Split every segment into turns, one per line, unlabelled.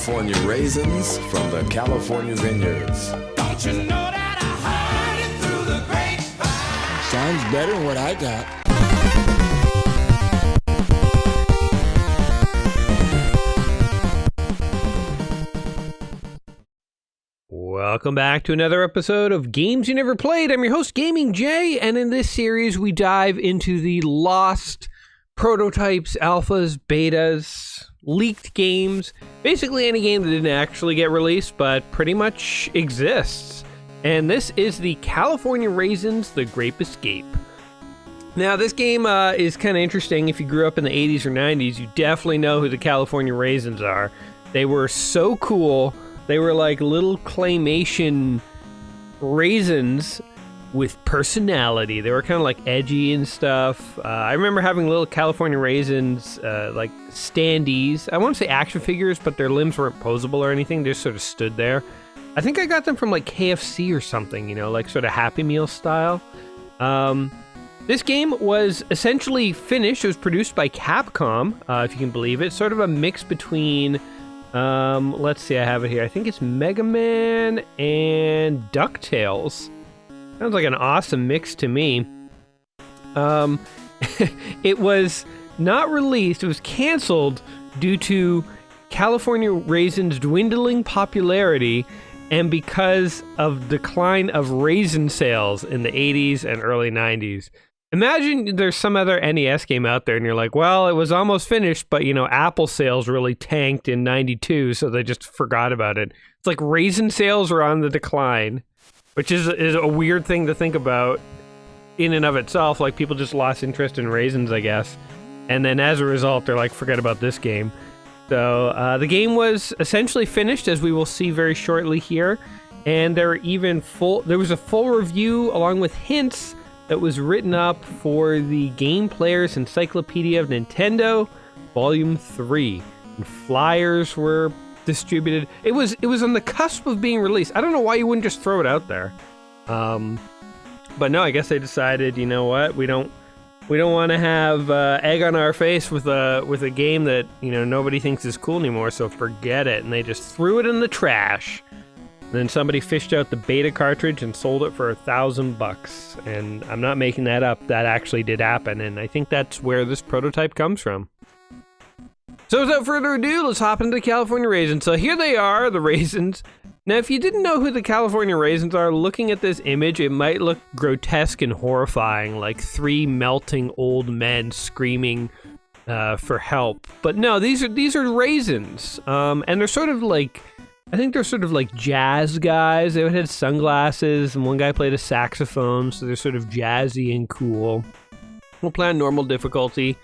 California Raisins from the California Vineyards.
Don't you know that I heard it through the grapevine?
Sounds better than what I got.
Welcome back to another episode of Games You Never Played. I'm your host, Gaming Jay, and in this series we dive into the lost prototypes, alphas, betas, leaked games, basically any game that didn't actually get released but pretty much exists. And this is the California Raisins, the Grape Escape. Now, this game is kind of interesting. If you grew up in the 80s or 90s, you definitely know who the California Raisins are. They were so cool. They were like little claymation raisins with personality. They were kind of like edgy and stuff. I remember having little California Raisins, like standees. I won't say action figures, but their limbs weren't posable or anything. They just sort of stood there. I think I got them from like KFC or something, you know, like sort of Happy Meal style. This game was essentially finished. It was produced by Capcom, if you can believe it. Sort of a mix between... let's see, I have it here. I think it's Mega Man and DuckTales. Sounds like an awesome mix to me. It was not released. It was canceled due to California Raisin's dwindling popularity and because of decline of raisin sales in the 80s and early 90s. Imagine there's some other NES game out there and you're like, well, it was almost finished, but, you know, Apple sales really tanked in 92, so they just forgot about it. It's like raisin sales are on the decline, which is a weird thing to think about in and of itself. Like, people just lost interest in raisins, I guess. And then as a result, they're like, forget about this game. So the game was essentially finished, as we will see very shortly here. And there was a full review along with hints that was written up for the Game Player's Encyclopedia of Nintendo, Volume 3. And flyers were distributed. It was on the cusp of being released. I don't know why you wouldn't just throw it out there. But no, I guess they decided, you know what, we don't want to have egg on our face with a game that, you know, nobody thinks is cool anymore, so forget it. And they just threw it in the trash. Then somebody fished out the beta cartridge and sold it for $1,000. And I'm not making that up. That actually did happen. And I think that's where this prototype comes from. So without further ado, let's hop into California Raisins. So here they are, the Raisins. Now, if you didn't know who the California Raisins are, looking at this image, it might look grotesque and horrifying, like three melting old men screaming for help. But no, these are raisins. And they're sort of like... I think they're sort of like jazz guys. They had sunglasses, and one guy played a saxophone, so they're sort of jazzy and cool. We'll play on normal difficulty.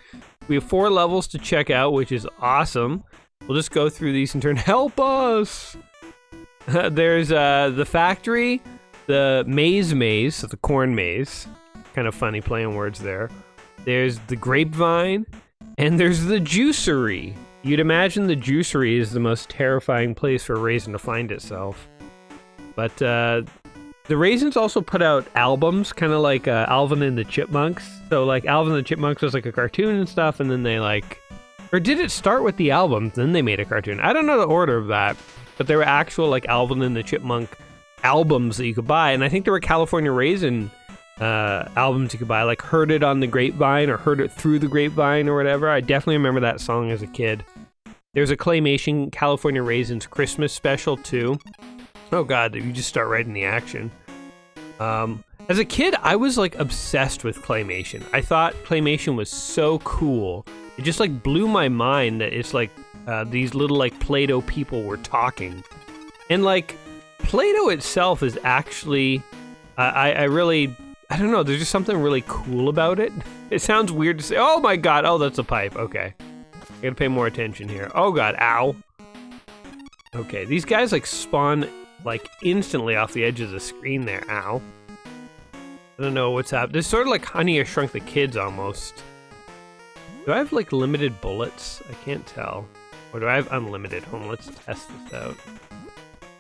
We have 4 levels to check out, which is awesome. We'll just go through these in turn. Help us! There's the factory, the maze, so the corn maze. Kind of funny playing words there. There's the grapevine, and there's the juicery. You'd imagine the juicery is the most terrifying place for a raisin to find itself. But the Raisins also put out albums, kind of like Alvin and the Chipmunks. So like Alvin and the Chipmunks was like a cartoon and stuff, and then they or did it start with the album, then they made a cartoon? I don't know the order of that, but there were actual like Alvin and the Chipmunk albums that you could buy, and I think there were California Raisin albums you could buy, like Heard It on the Grapevine or Heard It Through the Grapevine or whatever. I definitely remember that song as a kid. There's a claymation California Raisins Christmas special too. Oh god, you just start right in the action. As a kid, I was like obsessed with claymation. I thought claymation was so cool. It just like blew my mind that it's like these little like Play-Doh people were talking. And like Play-Doh itself is actually, I don't know, there's just something really cool about it. It sounds weird to say, oh my god, oh that's a pipe, okay. I gotta pay more attention here. Oh god, ow. Okay, these guys like spawn like instantly off the edge of the screen there, ow. I don't know what's happening. It's sort of like Honey, I Shrunk the Kids almost. Do I have like limited bullets? I can't tell. Or do I have unlimited? Hold on, let's test this out.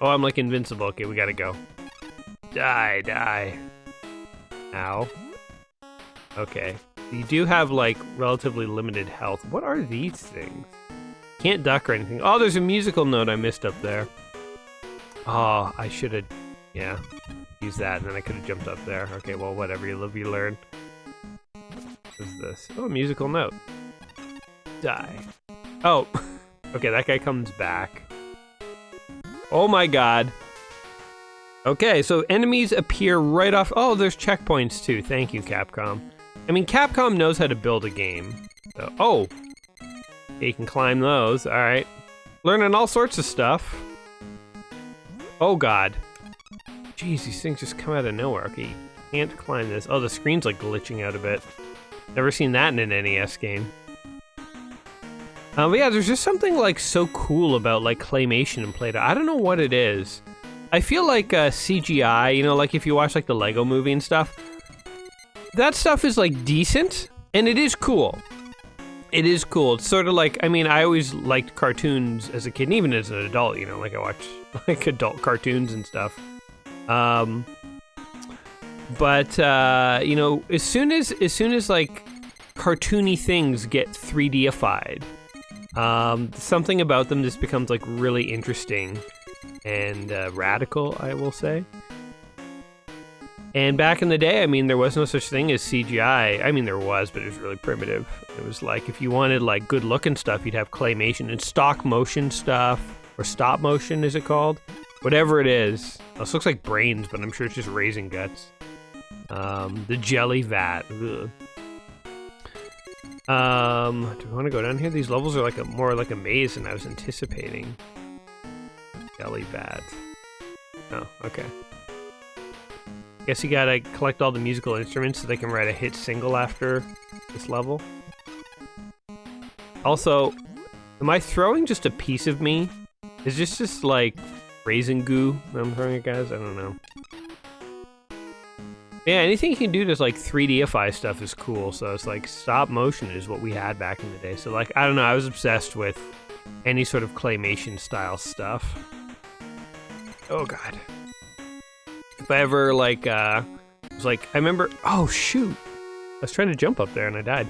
Oh, I'm like invincible. Okay, we gotta go. Die. Ow. Okay. You do have like relatively limited health. What are these things? Can't duck or anything. Oh, there's a musical note I missed up there. Oh, I should have, yeah, used that, and then I could have jumped up there. Okay, well, whatever. You live, you learn. What is this? Oh, a musical note. Die. Oh, okay, that guy comes back. Oh my god. Okay, so enemies appear right off. Oh, there's checkpoints too. Thank you, Capcom. I mean, Capcom knows how to build a game. So, oh, you can climb those. All right, learning all sorts of stuff. Oh god. Jeez, these things just come out of nowhere. Okay, you can't climb this. Oh, the screen's like glitching out a bit. Never seen that in an NES game. But yeah, there's just something like so cool about like claymation and Play-Doh. I don't know what it is. I feel like CGI, you know, like if you watch like the Lego movie and stuff, that stuff is like decent, and it is cool. It is cool. It's sort of like, I mean, I always liked cartoons as a kid, and even as an adult, you know, like I watch like adult cartoons and stuff. But you know, as soon as like cartoony things get 3D-ified, something about them just becomes like really interesting and radical, I will say. And back in the day, I mean, there was no such thing as CGI. I mean, there was, but it was really primitive. It was like, if you wanted like good looking stuff, you'd have claymation and stock motion stuff, or stop motion, is it called? Whatever it is. This looks like brains, but I'm sure it's just raisin guts. The jelly vat. Ugh. Do I want to go down here? These levels are like more like a maze than I was anticipating. Jelly vat. Oh, okay. Guess you gotta collect all the musical instruments so they can write a hit single after this level. Also, am I throwing just a piece of me? Is this just like raisin goo that I'm throwing at guys? I don't know. Yeah, anything you can do to like 3D-ify stuff is cool. So it's like stop motion is what we had back in the day. So like, I don't know, I was obsessed with any sort of claymation style stuff. Oh god. If I ever like, was like, I remember, oh shoot. I was trying to jump up there and I died.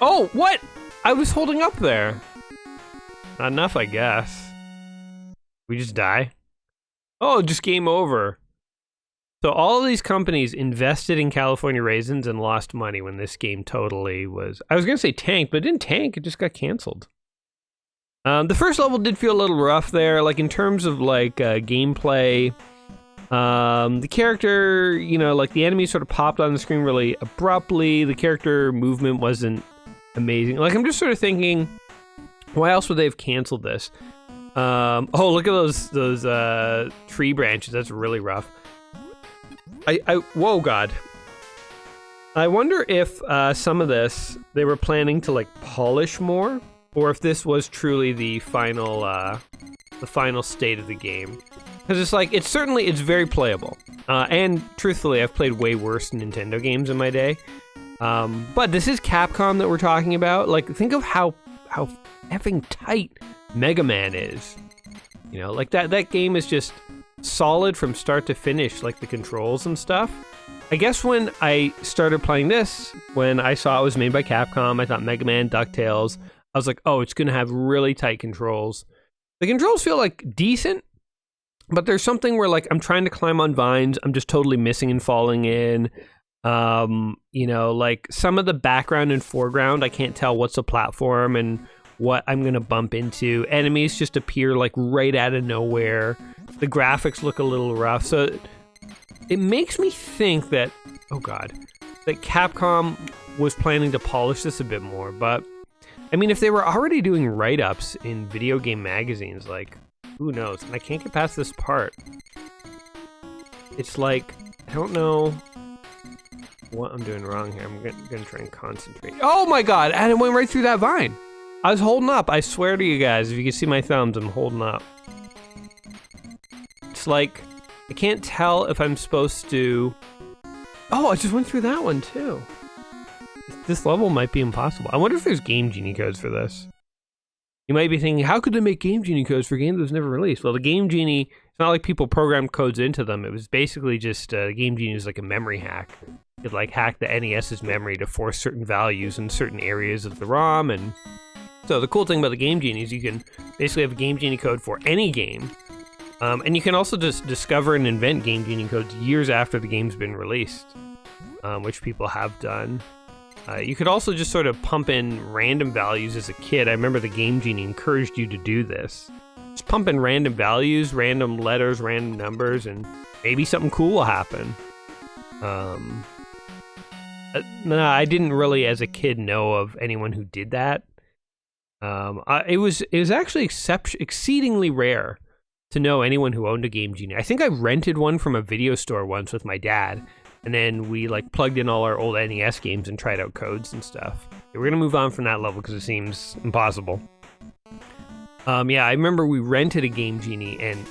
Oh, what? I was holding up there. Not enough, I guess. We just die? Oh, just game over. So all of these companies invested in California Raisins and lost money when this game totally was, I was gonna say tanked, but it didn't tank, it just got canceled. The first level did feel a little rough there, like in terms of like gameplay. The character, you know, like the enemy sort of popped on the screen really abruptly. The character movement wasn't amazing. Like I'm just sort of thinking, why else would they have canceled this? Oh, look at those tree branches. That's really rough. Whoa, God. I wonder if some of this they were planning to like polish more, or if this was truly the final state of the game. Because it's like, it's very playable. And truthfully, I've played way worse Nintendo games in my day. But this is Capcom that we're talking about. Like, think of how effing tight Mega Man is. You know, like that game is just solid from start to finish, like the controls and stuff. I guess when I started playing this, when I saw it was made by Capcom, I thought Mega Man, DuckTales. I was like, oh, it's gonna have really tight controls. The controls feel like decent, but there's something where like I'm trying to climb on vines, I'm just totally missing and falling in. You know, like some of the background and foreground, I can't tell what's a platform and what I'm gonna bump into. Enemies just appear like right out of nowhere. The graphics look a little rough, so it makes me think that, oh god, that Capcom was planning to polish this a bit more. But I mean, if they were already doing write-ups in video game magazines, like, who knows? And I can't get past this part. It's like, I don't know what I'm doing wrong here. I'm gonna try and concentrate. Oh my god, and it went right through that vine. I was holding up. I swear to you guys, if you can see my thumbs, I'm holding up. It's like, I can't tell if I'm supposed to... Oh, I just went through that one too. This level might be impossible. I wonder if there's Game Genie codes for this. You might be thinking, how could they make Game Genie codes for a game that was never released? Well, the Game Genie, it's not like people programmed codes into them. It was basically just, Game Genie was like a memory hack. You could like hack the NES's memory to force certain values in certain areas of the ROM and So the cool thing about the Game Genie is you can basically have a Game Genie code for any game. And you can also just discover and invent Game Genie codes years after the game's been released, which people have done. You could also just sort of pump in random values as a kid. I remember the Game Genie encouraged you to do this. Just pump in random values, random letters, random numbers, and maybe something cool will happen. No, I didn't really, as a kid, know of anyone who did that. It was actually exceedingly rare to know anyone who owned a Game Genie. I think I rented one from a video store once with my dad, and then we like plugged in all our old NES games and tried out codes and stuff. We're gonna move on from that level because it seems impossible. Yeah, I remember we rented a Game Genie and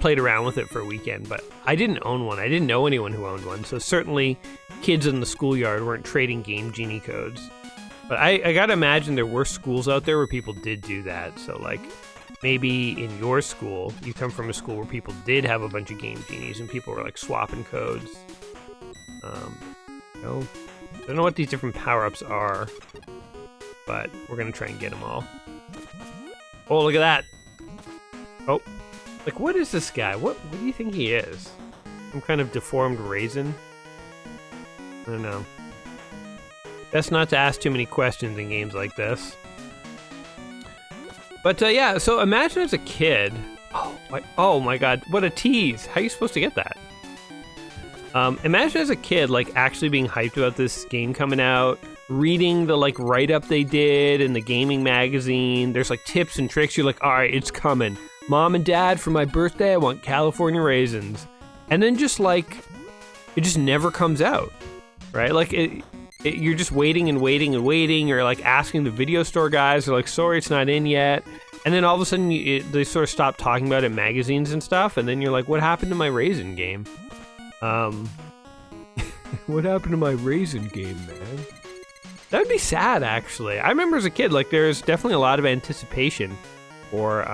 played around with it for a weekend, but I didn't own one. I didn't know anyone who owned one, so certainly kids in the schoolyard weren't trading Game Genie codes. But I gotta imagine there were schools out there where people did do that. So like maybe in your school, you come from a school where people did have a bunch of Game Genies and people were like swapping codes. I don't know what these different power-ups are, but we're gonna try and get them all. Oh, look at that! Oh, like what is this guy? What do you think he is? Some kind of deformed raisin? I don't know. Best not to ask too many questions in games like this. But yeah, so imagine as a kid. Oh my god, what a tease! How are you supposed to get that? Imagine as a kid, like actually being hyped about this game coming out, reading the like write-up they did in the gaming magazine. There's like tips and tricks. You're like, all right, it's coming. Mom and Dad, for my birthday, I want California Raisins. And then just like, it just never comes out, right? Like you're just waiting and waiting and waiting. You're like asking the video store guys. They're like, sorry, it's not in yet. And then all of a sudden, they sort of stop talking about it in magazines and stuff. And then you're like, what happened to my Raisin game? What happened to my Raisin game, man? That would be sad, actually. I remember as a kid, like, there's definitely a lot of anticipation for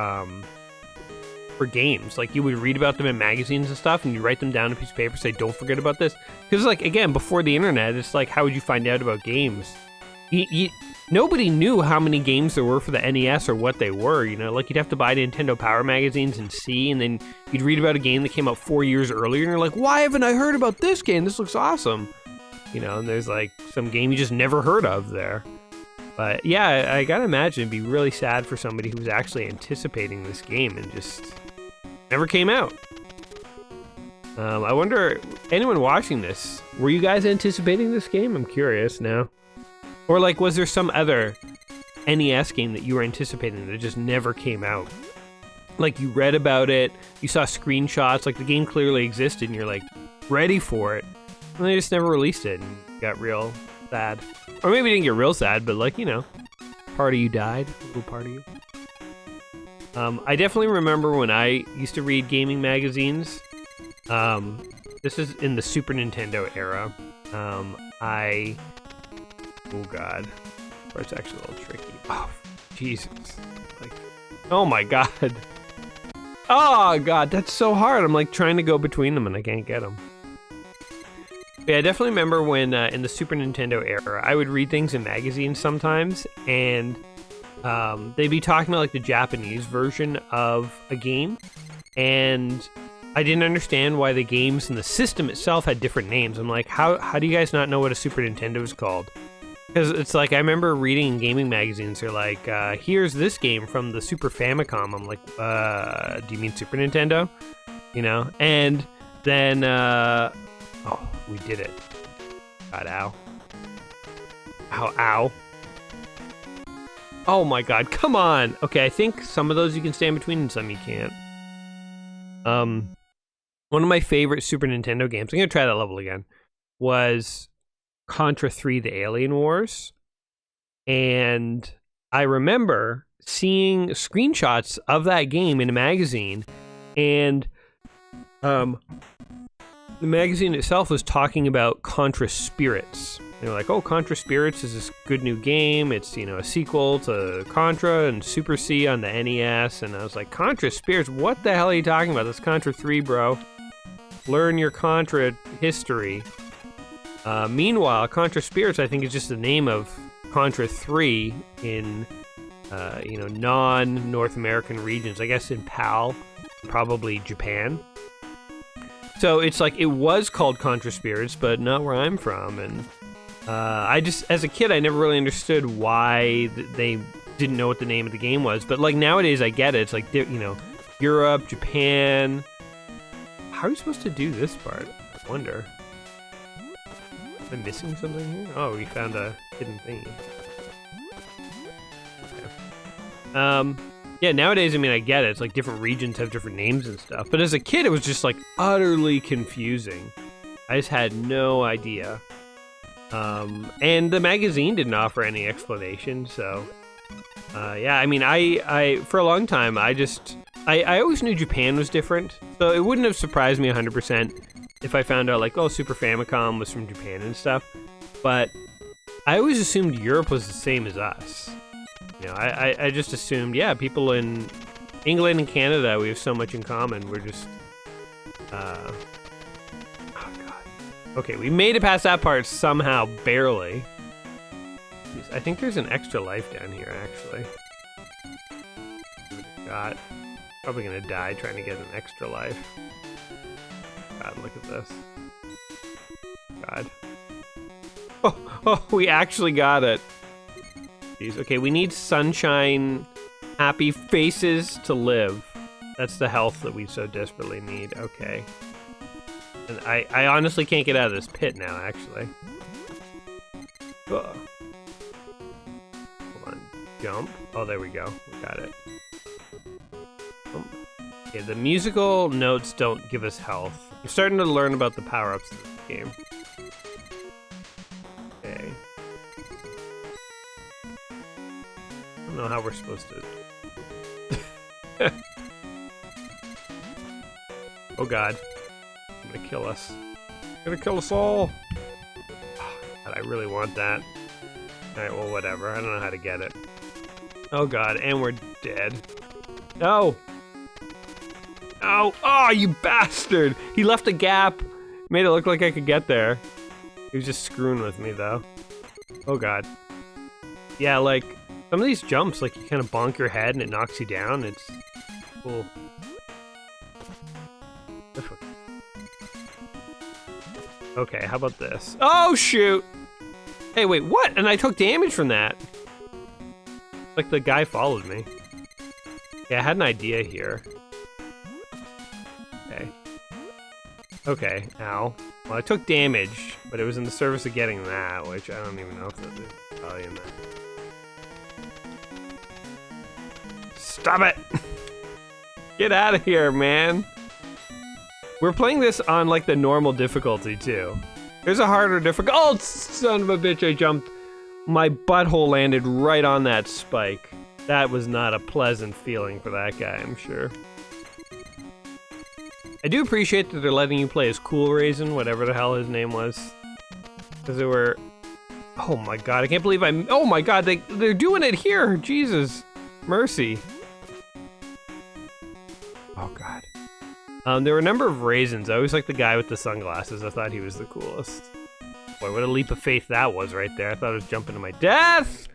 games. Like, you would read about them in magazines and stuff, and you write them down on a piece of paper, say, don't forget about this. Because, like, again, before the internet, it's like, how would you find out about games? Nobody knew how many games there were for the NES or what they were, you know? Like, you'd have to buy Nintendo Power magazines and see, and then you'd read about a game that came out 4 years earlier, and you're like, why haven't I heard about this game? This looks awesome. You know, and there's, like, some game you just never heard of there. But, yeah, I gotta imagine it'd be really sad for somebody who was actually anticipating this game and just never came out. I wonder, anyone watching this, were you guys anticipating this game? I'm curious now. Or, like, was there some other NES game that you were anticipating that just never came out? Like, you read about it, you saw screenshots, like, the game clearly existed, and you're, like, ready for it. And they just never released it, and got real sad. Or maybe didn't get real sad, but, like, you know, part of you died, a little part of you. I definitely remember when I used to read gaming magazines. This is in the Super Nintendo era. Oh god, or it's actually a little tricky. Oh, Jesus! Like, oh my god! Oh god, that's so hard. I'm like trying to go between them and I can't get them. Yeah, I definitely remember when in the Super Nintendo era, I would read things in magazines sometimes, and they'd be talking about like the Japanese version of a game, and I didn't understand why the games and the system itself had different names. I'm like, how do you guys not know what a Super Nintendo is called? Because it's like, I remember reading in gaming magazines, they're like, here's this game from the Super Famicom. I'm like, do you mean Super Nintendo? You know? And then, oh, we did it. God, ow. Ow. Oh my god, come on! Okay, I think some of those you can stand between and some you can't. One of my favorite Super Nintendo games, I'm gonna try that level again, was Contra 3 The Alien Wars. And I remember seeing screenshots of that game in a magazine, and the magazine itself was talking about Contra Spirits. They were like, oh, Contra Spirits is this good new game. It's, you know, a sequel to Contra and Super C on the NES. And I was like, Contra Spirits? What the hell are you talking about? That's Contra 3, bro. Learn your Contra history. Meanwhile, Contra Spirits, I think, is just the name of Contra 3 in non-North American regions. I guess in PAL, probably Japan. So it's like it was called Contra Spirits, but not where I'm from. And I just, as a kid, I never really understood why they didn't know what the name of the game was. But like nowadays, I get it. It's like Europe, Japan. How are you supposed to do this part? I wonder. Am I missing something here? Oh, we found a hidden thing. Okay. Yeah, nowadays, I mean, I get it. It's like different regions have different names and stuff. But as a kid, it was just like utterly confusing. I just had no idea. And the magazine didn't offer any explanation, so... yeah, I mean, I for a long time, I always knew Japan was different. So it wouldn't have surprised me 100% if I found out, like, oh, Super Famicom was from Japan and stuff. But I always assumed Europe was the same as us. You know, I just assumed, yeah, people in England and Canada, we have so much in common. We're just, oh God. Okay, we made it past that part somehow, barely. Jeez, I think there's an extra life down here, actually. God, probably gonna die trying to get an extra life. God, look at this. God. Oh, we actually got it. Jeez. Okay, we need sunshine, happy faces to live. That's the health that we so desperately need. Okay. And I honestly can't get out of this pit now, actually. Ugh. Hold on. Jump. Oh, there we go. We got it. Okay, the musical notes don't give us health. I'm starting to learn about the power-ups in this game. Okay. I don't know how we're supposed to... Oh God. It's gonna kill us. It's gonna kill us all! Oh, God, I really want that. Alright, well, whatever. I don't know how to get it. Oh God, and we're dead. No! Oh, oh, you bastard! He left a gap. Made it look like I could get there. He was just screwing with me, though. Oh God. Yeah, like, some of these jumps, like, you kind of bonk your head and it knocks you down. It's cool. Okay, how about this? Oh, shoot! Hey, wait, what? And I took damage from that. Like, the guy followed me. Yeah, I had an idea here. Okay. Okay, ow. Well, I took damage, but it was in the service of getting that, which I don't even know if there's value in that. Stop it! Get out of here, man! We're playing this on, like, the normal difficulty, too. There's a harder difficulty. Oh, son of a bitch, I jumped. My butthole landed right on that spike. That was not a pleasant feeling for that guy, I'm sure. I do appreciate that they're letting you play as Cool Raisin, whatever the hell his name was. Because they were... Oh my God, I can't believe I'm... Oh my God, they're doing it here! Jesus. Mercy. Oh God. There were a number of raisins. I always liked the guy with the sunglasses. I thought he was the coolest. Boy, what a leap of faith that was right there. I thought I was jumping to my death!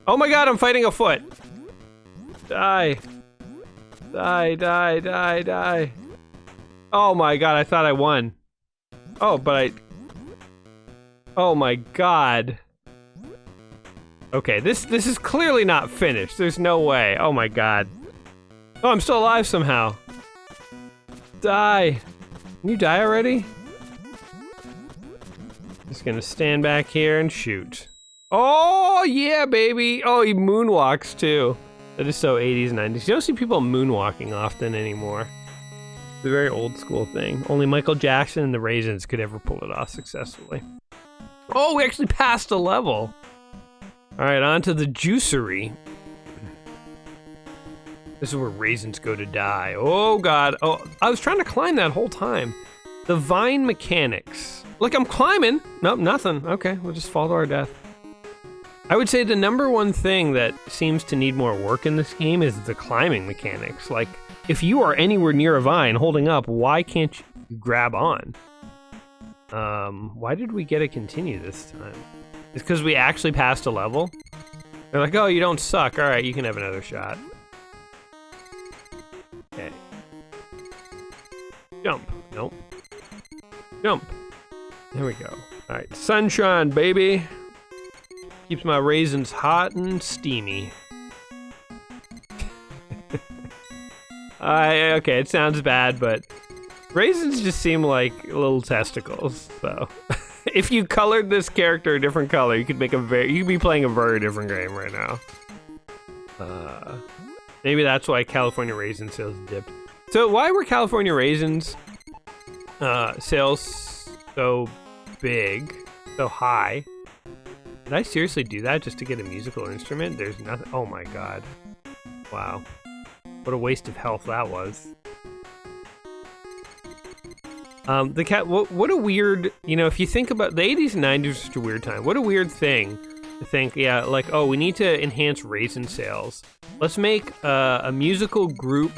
Oh my God, I'm fighting a foot! Die. Die, die, die, die. Oh my God, I thought I won. Oh, but I... Oh my God. Okay, this is clearly not finished. There's no way. Oh my God. Oh, I'm still alive somehow. Die. Can you die already? Just gonna stand back here and shoot. Oh, yeah, baby. Oh, he moonwalks too. That is so 80s, 90s. You don't see people moonwalking often anymore. It's a very old school thing. Only Michael Jackson and the Raisins could ever pull it off successfully. Oh, we actually passed a level. All right, on to the juicery. This is where raisins go to die. Oh God, oh, I was trying to climb that whole time. The vine mechanics. Like, I'm climbing. Nope, nothing. Okay, we'll just fall to our death. I would say the number one thing that seems to need more work in this game is the climbing mechanics. Like, if you are anywhere near a vine holding up, why can't you grab on? Why did we get a continue this time? It's because we actually passed a level? They're like, oh, you don't suck. All right, you can have another shot. Okay. Jump. Nope. Jump. There we go. All right, sunshine, baby. Keeps my raisins hot and steamy. Okay, it sounds bad, but raisins just seem like little testicles. So, if you colored this character a different color, you could make you could be playing a very different game right now. Maybe that's why California Raisin sales dipped. So, why were California Raisins sales so big, so high? Did I seriously do that just to get a musical instrument? There's nothing. Oh my god! Wow. What a waste of health that was. The cat. What a weird. You know, if you think about the 80s and 90s, was such a weird time. What a weird thing to think. Yeah, like, oh, we need to enhance raisin sales. Let's make a musical group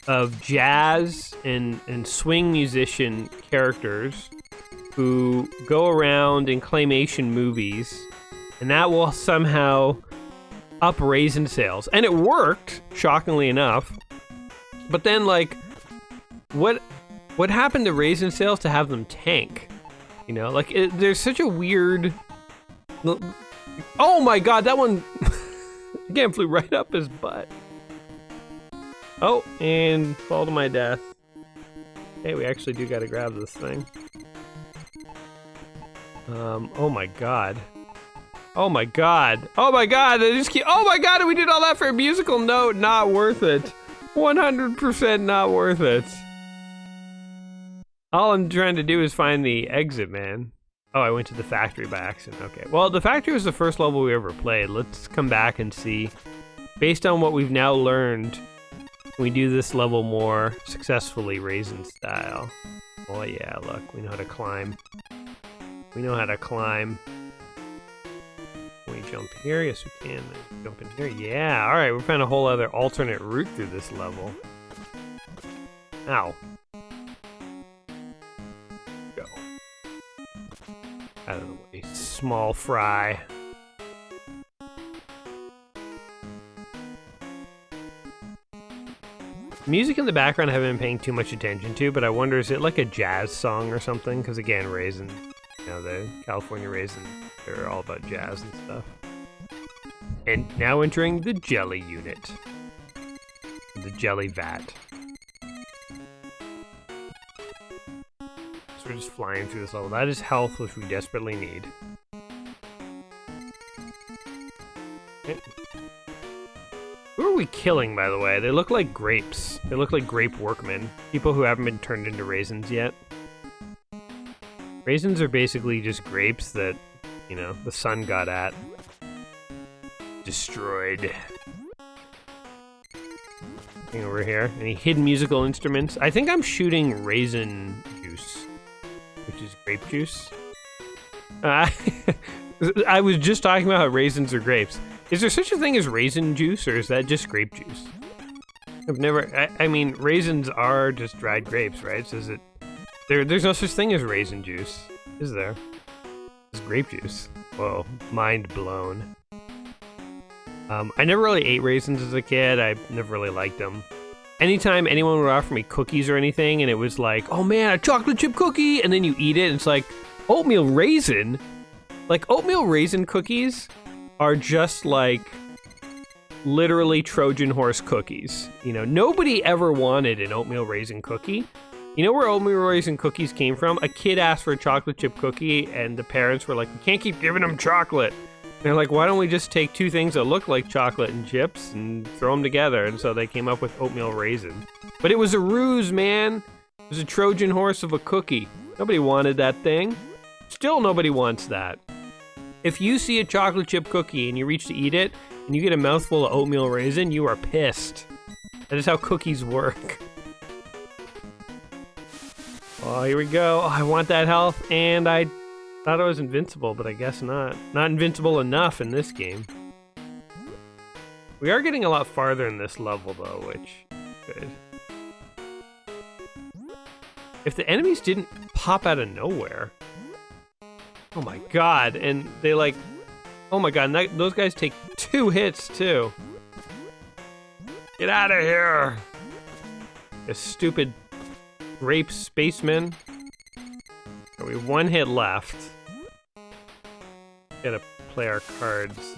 of jazz and swing musician characters who go around in claymation movies, and that will somehow up raisin sales. And it worked, shockingly enough. But then, like, what happened to raisin sales to have them tank? You know, like, there's such a weird... Oh my god, that one again flew right up his butt. Oh, and fall to my death. Hey, we actually do gotta grab this thing. Oh my god. Oh my god. Oh my god, oh my god, we did all that for a musical note. Not worth it. 100% not worth it. All I'm trying to do is find the exit, man. Oh, I went to the factory by accident. Okay. Well, the factory was the first level we ever played. Let's come back and see. Based on what we've now learned, we do this level more successfully raisin style. Oh yeah, look, we know how to climb. We know how to climb. Can we jump here? Yes, we can. Jump in here. Yeah, alright, we found a whole other alternate route through this level. Ow. Go. Out of the way, small fry. Music in the background I haven't been paying too much attention to, but I wonder, is it like a jazz song or something? Because again, Raisin, you know, the California Raisin, they're all about jazz and stuff. And now entering the jelly unit. The jelly vat. So we're just flying through this level. That is health, which we desperately need. Okay. Who are we killing, by the way? They look like grapes. They look like grape workmen. People who haven't been turned into raisins yet. Raisins are basically just grapes that, you know, the sun got at. Destroyed. Anything over here? Any hidden musical instruments? I think I'm shooting raisin juice, which is grape juice. I was just talking about how raisins are grapes. Is there such a thing as raisin juice, or is that just grape juice? I've never... I mean, raisins are just dried grapes, right? So is it... There's no such thing as raisin juice, is there? It's grape juice. Whoa, mind blown. I never really ate raisins as a kid. I never really liked them. Anytime anyone would offer me cookies or anything, and it was like, oh man, a chocolate chip cookie, and then you eat it, and it's like, oatmeal raisin? Like, oatmeal raisin cookies are just like literally Trojan horse cookies. You know, nobody ever wanted an oatmeal raisin cookie. You know where oatmeal raisin cookies came from? A kid asked for a chocolate chip cookie, and the parents were like, we can't keep giving them chocolate. And they're like, why don't we just take two things that look like chocolate and chips and throw them together? And so they came up with oatmeal raisin. But it was a ruse, man. It was a Trojan horse of a cookie. Nobody wanted that thing. Still nobody wants that. If you see a chocolate chip cookie and you reach to eat it, and you get a mouthful of oatmeal raisin, you are pissed. That is how cookies work. Oh, here we go. Oh, I want that health, and I thought I was invincible, but I guess not. Not invincible enough in this game. We are getting a lot farther in this level, though, which is good. If the enemies didn't pop out of nowhere... Oh my god, and they like... Oh my god, and those guys take 2 hits too. Get out of here! You stupid grape spaceman. We have 1 hit left. Gotta play our cards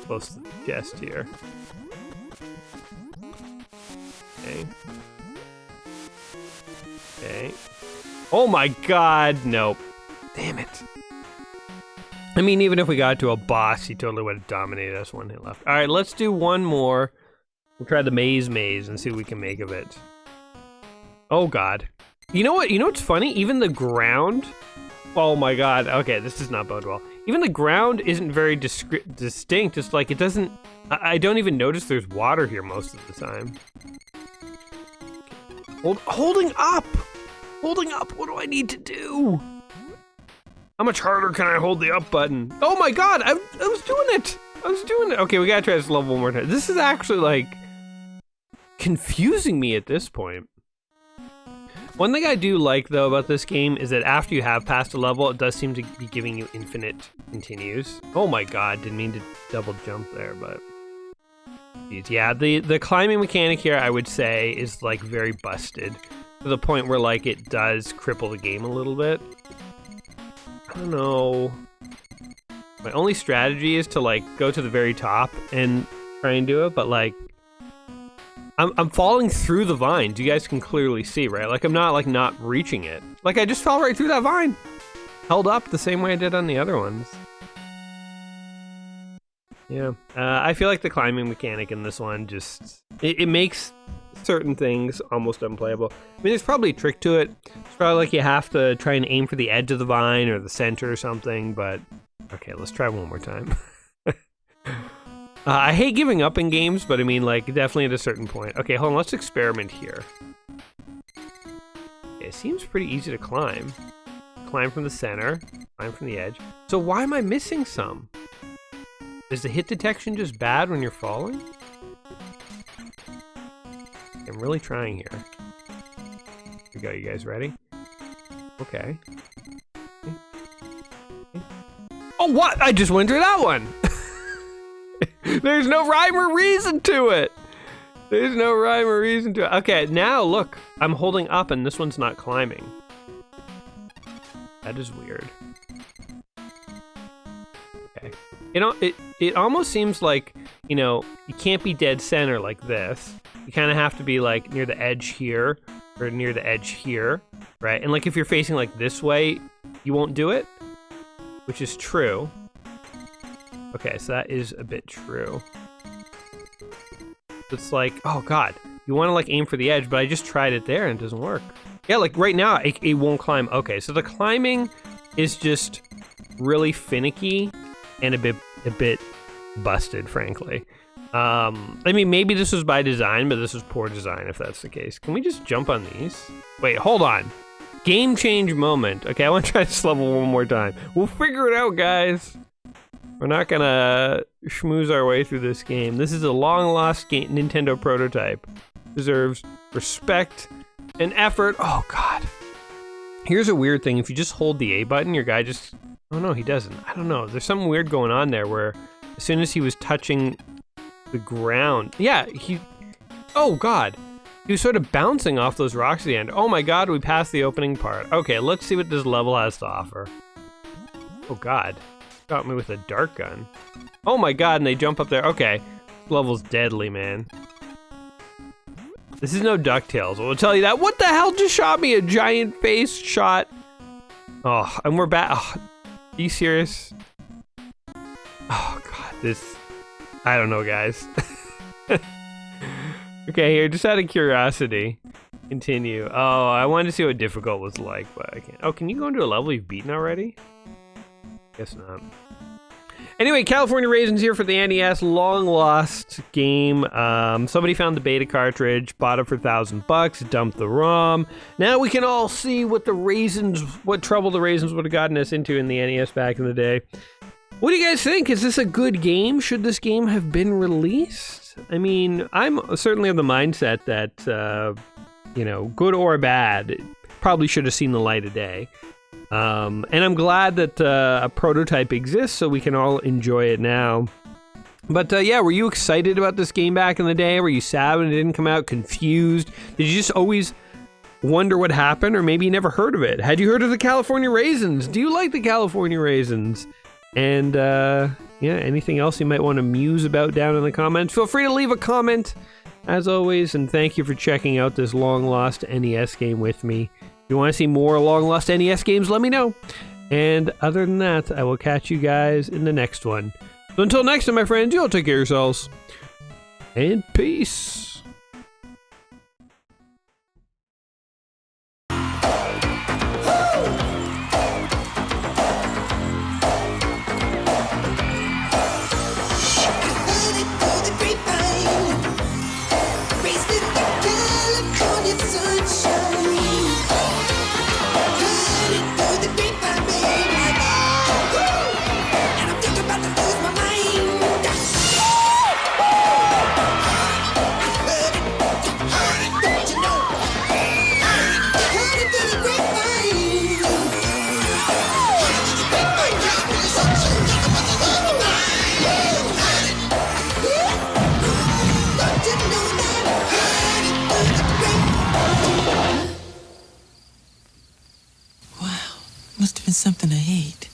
close to the chest here. Okay. Okay. Oh my god, nope. Damn it. I mean, even if we got to a boss, he totally would have dominated us. 1 hit left. Alright, let's do one more. We'll try the maze and see what we can make of it. Oh god. You know what? You know what's funny? Even the ground... Oh my god. Okay, this does not bode well. Even the ground isn't very distinct. It's like it doesn't... I don't even notice there's water here most of the time. Holding up! Holding up! What do I need to do? How much harder can I hold the up button? Oh my god! I was doing it! I was doing it! Okay, we gotta try this level one more time. This is actually, like, confusing me at this point. One thing I do like, though, about this game is that after you have passed a level, it does seem to be giving you infinite continues. Oh my god, didn't mean to double jump there, but... Jeez, yeah, the climbing mechanic here, I would say, is, like, very busted. To the point where, like, it does cripple the game a little bit. I don't know. My only strategy is to, like, go to the very top and try and do it, but, like... I'm falling through the vines. You guys can clearly see, right? Like, I'm not, like, not reaching it. Like, I just fell right through that vine. Held up the same way I did on the other ones. Yeah. I feel like the climbing mechanic in this one just... It makes certain things almost unplayable. I mean, there's probably a trick to it. It's probably like you have to try and aim for the edge of the vine or the center or something, but... Okay, let's try one more time. I hate giving up in games, but I mean, like, definitely at a certain point. Okay, hold on, let's experiment here. Okay, it seems pretty easy to climb. Climb from the center, climb from the edge. So why am I missing some? Is the hit detection just bad when you're falling? I'm really trying here. Here we go, you guys ready? Okay. Oh, what? I just went through that one! There's no rhyme or reason to it. There's no rhyme or reason to it. Okay, now look. I'm holding up and this one's not climbing. That is weird. Okay. You know, it almost seems like, you know, you can't be dead center like this. You kind of have to be like near the edge here or near the edge here, right? And like if you're facing like this way, you won't do it, which is true. Okay, so that is a bit true. It's like, oh god, you want to like aim for the edge, but I just tried it there and it doesn't work. Yeah, like right now, it won't climb. Okay, so the climbing is just really finicky and a bit busted, frankly. I mean, maybe this was by design, but this was poor design if that's the case. Can we just jump on these? Wait, hold on. Game change moment. Okay, I want to try this level one more time. We'll figure it out, guys. We're not gonna schmooze our way through this game. This is a long-lost Nintendo prototype. Deserves respect and effort. Oh, God. Here's a weird thing. If you just hold the A button, your guy just... Oh, no, he doesn't. I don't know. There's something weird going on there where as soon as he was touching the ground... Yeah, he... Oh, God. He was sort of bouncing off those rocks at the end. Oh, my God, we passed the opening part. Okay, let's see what this level has to offer. Oh, God. Got me with a dart gun. Oh my god, and they jump up there. Okay, this level's deadly, man. This is no DuckTales, I will tell you that. What the hell just shot me? A giant face shot. Oh, and we're back. Oh, are you serious? Oh god, this... I don't know, guys. Okay, here, just out of curiosity. Continue. Oh, I wanted to see what difficult was like, but I can't. Oh, can you go into a level you've beaten already? Guess not. Anyway, California Raisins here for the NES, long lost game. Somebody found the beta cartridge, bought it for $1,000, dumped the ROM. Now we can all see what what trouble the Raisins would have gotten us into in the NES back in the day. What do you guys think? Is this a good game? Should this game have been released? I mean, I'm certainly of the mindset that, you know, good or bad, it probably should have seen the light of day. And I'm glad that a prototype exists so we can all enjoy it now. But yeah, were you excited about this game back in the day? Were you sad when it didn't come out, confused? Did you just always wonder what happened, or maybe you never heard of it? Had you heard of the California Raisins? Do you like the California Raisins? And yeah, anything else you might want to muse about down in the comments? Feel free to leave a comment, as always, and thank you for checking out this long-lost NES game with me. If you want to see more long-lost NES games, let me know. And other than that, I will catch you guys in the next one. So until next time, my friends, you all take care of yourselves. And peace.
Must have been something I ate.